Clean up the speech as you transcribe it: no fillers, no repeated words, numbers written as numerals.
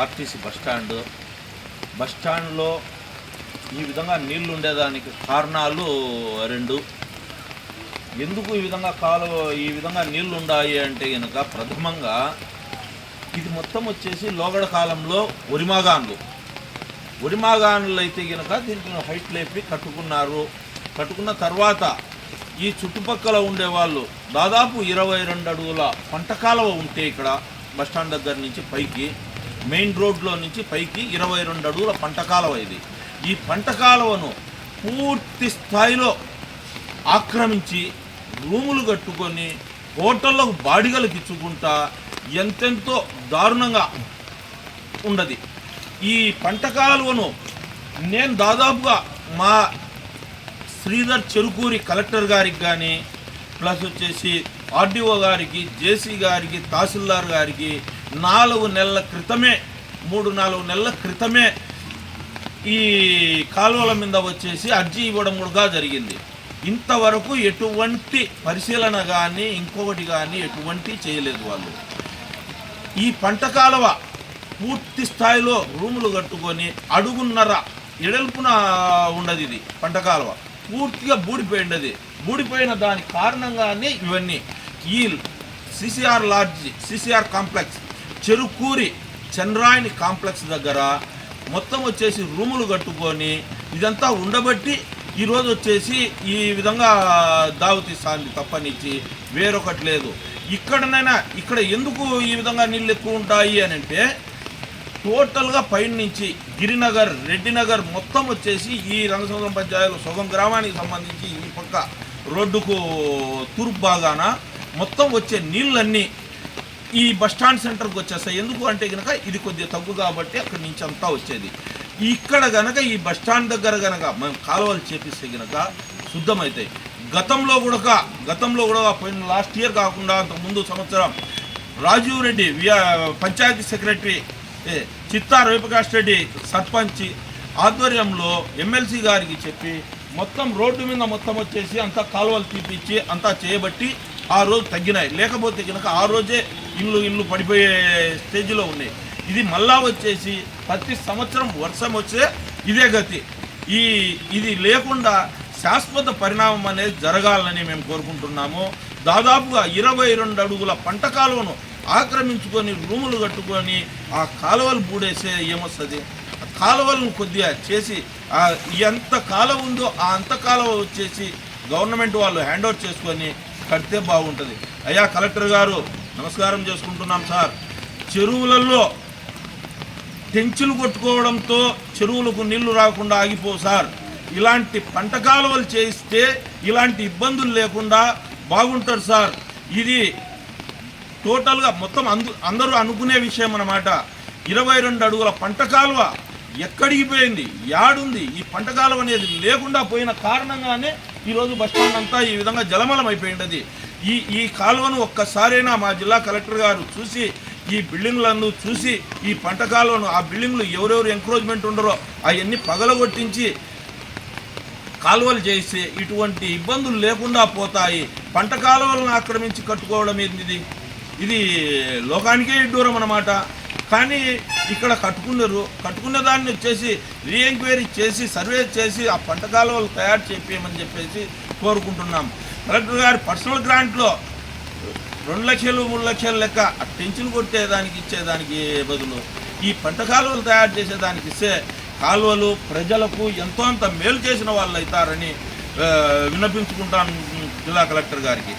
RTC బస్టాండ్లో ఈ విధంగా నీళ్లు ఉండేదానికి కారణాలు రెండు. ఎందుకు ఈ విధంగా నీళ్లు ఉన్నాయి అంటే కనుక ప్రథమంగా ఇది మొత్తం వచ్చేసి లోగడ కాలంలో ఒరిమాగాన్లు అయితే కనుక దీనికి హైట్ లేపి కట్టుకున్న తర్వాత ఈ చుట్టుపక్కల ఉండేవాళ్ళు దాదాపు 22 అడుగుల పంట కాలువ ఉంటే ఇక్కడ బస్టాండ్ దగ్గర నుంచి పైకి మెయిన్ రోడ్లో నుంచి పైకి 22 అడుగుల పంట కాలువ ఇది. ఈ పంట కాలువను పూర్తి స్థాయిలో ఆక్రమించి రూములు కట్టుకొని హోటళ్ళకు బాడిగలకు ఇచ్చుకుంటా ఎంతెంతో దారుణంగా ఉండదు. ఈ పంట కాలువను నేను దాదాపుగా మా శ్రీధర్ చెరుకూరి కలెక్టర్ గారికి కానీ ప్లస్ వచ్చేసి ఆర్డీఓ గారికి, జేసీ గారికి, తహసీల్దార్ గారికి 3-4 నెలల క్రితమే ఈ కాలువల మీద వచ్చేసి అర్జీ ఇవ్వడం కూడా జరిగింది. ఇంతవరకు ఎటువంటి పరిశీలన కానీ ఇంకొకటి కానీ ఎటువంటి చేయలేదు వాళ్ళు. ఈ పంట కాలువ పూర్తి స్థాయిలో రూములు కట్టుకొని అడుగున్నర ఎడల్పున ఉండదు. ఇది పంట కాలువ పూర్తిగా బూడిపోయిన దాని కారణంగానే ఇవన్నీ. ఈ సిసిఆర్ కాంప్లెక్స్ చెరుకూరి చంద్రాయని కాంప్లెక్స్ దగ్గర మొత్తం వచ్చేసి రూములు కట్టుకొని ఇదంతా ఉండబట్టి ఈరోజు వచ్చేసి ఈ విధంగా దావతీస్తాంది తప్పనిచ్చి వేరొకటి లేదు. ఇక్కడ ఎందుకు ఈ విధంగా నీళ్ళు ఎక్కువ ఉంటాయి అని అంటే టోటల్గా పైన నుంచి గిరినగర్, రెడ్డినగర్ మొత్తం వచ్చేసి ఈ రంగసముద్రం పంచాయతీలో సొగం గ్రామానికి సంబంధించి ఈ పక్క రోడ్డుకు తూర్పు భాగాన మొత్తం వచ్చే నీళ్ళన్నీ ఈ బస్టాండ్ సెంటర్కి వచ్చేస్తాయి. ఎందుకు అంటే కనుక ఇది కొద్దిగా తగ్గు కాబట్టి అక్కడి నుంచి అంతా వచ్చేది. ఇక్కడ కనుక ఈ బస్టాండ్ దగ్గర కనుక మనం కాలువలు చేపిస్తే కనుక శుద్ధమవుతాయి. గతంలో కూడా పోయిన లాస్ట్ ఇయర్ కాకుండా అంతకుముందు సంవత్సరం రాజీవ్ రెడ్డి పంచాయతీ సెక్రటరీ, చిత్తా రవిప్రకాష్ రెడ్డి సర్పంచ్ ఆధ్వర్యంలో ఎమ్మెల్సీ గారికి చెప్పి మొత్తం రోడ్డు మీద మొత్తం వచ్చేసి అంతా కాలువలు తీపిచ్చి అంతా చేయబట్టి ఆ రోజు తగ్గినాయి. లేకపోతే కనుక ఆ రోజే ఇల్లు పడిపోయే స్టేజ్లో ఉన్నాయి. ఇది మళ్ళా వచ్చేసి ప్రతి సంవత్సరం వర్షం వచ్చే ఇదే గతి. ఇది లేకుండా శాశ్వత పరిణామం అనేది జరగాలని మేము కోరుకుంటున్నాము. దాదాపుగా 22 అడుగుల పంట కాలువను ఆక్రమించుకొని రూములు కట్టుకొని ఆ కాలువలు బూడేసే ఏమొస్తుంది? కాలువలను కొద్దిగా చేసి ఎంత కాలువ ఉందో అంత కాలువ వచ్చేసి గవర్నమెంట్ వాళ్ళు హ్యాండ్ ఓవర్ చేసుకొని కడితే బాగుంటుంది. అయ్యా కలెక్టర్ గారు నమస్కారం చేసుకుంటున్నాం సార్. చెరువులలో టెంచులు కొట్టుకోవడంతో చెరువులకు నీళ్లు రాకుండా ఆగిపోవు సార్. ఇలాంటి పంట కాలువలు చేయిస్తే ఇలాంటి ఇబ్బందులు లేకుండా బాగుంటారు సార్. ఇది టోటల్గా మొత్తం అందరూ అనుకునే విషయం అన్నమాట. 22 అడుగుల పంట కాలువ ఎక్కడికి పోయింది, యాడుంది? ఈ పంట కాలువ అనేది లేకుండా పోయిన కారణంగానే ఈరోజు బస్టాండ్ అంతా ఈ విధంగా జలమలం అయిపోయింది. ఈ కాలువను ఒక్కసారైనా మా జిల్లా కలెక్టర్ గారు చూసి ఈ బిల్డింగ్లను చూసి ఈ పంట కాలువను ఆ బిల్డింగ్లు ఎవరెవరు ఎంక్రోచ్మెంట్ ఉండరో అవన్నీ పగలగొట్టించి కాలువలు చేస్తే ఇటువంటి ఇబ్బందులు లేకుండా పోతాయి. పంట కాలువలను ఆక్రమించి కట్టుకోవడం ఏంది? ఇది లోకానికే దూరం అన్నమాట. కానీ ఇక్కడ కట్టుకున్న దాన్ని వచ్చేసి రీఎంక్వైరీ చేసి సర్వే చేసి ఆ పంట కాలువలు తయారు చేయించమని చెప్పేసి కోరుకుంటున్నాం. కలెక్టర్ గారి పర్సనల్ గ్రాంట్లో 2 లక్షలు 3 లక్షల లెక్క టెన్షన్ కొట్టేదానికి ఇచ్చేదానికి బదులు ఈ పంట కాలువలు తయారు చేసేదానికి ఇస్తే కాలువలు ప్రజలకు ఎంతో అంత మేలు చేసిన వాళ్ళు అవుతారని విన్నపించుకుంటాను జిల్లా కలెక్టర్ గారికి.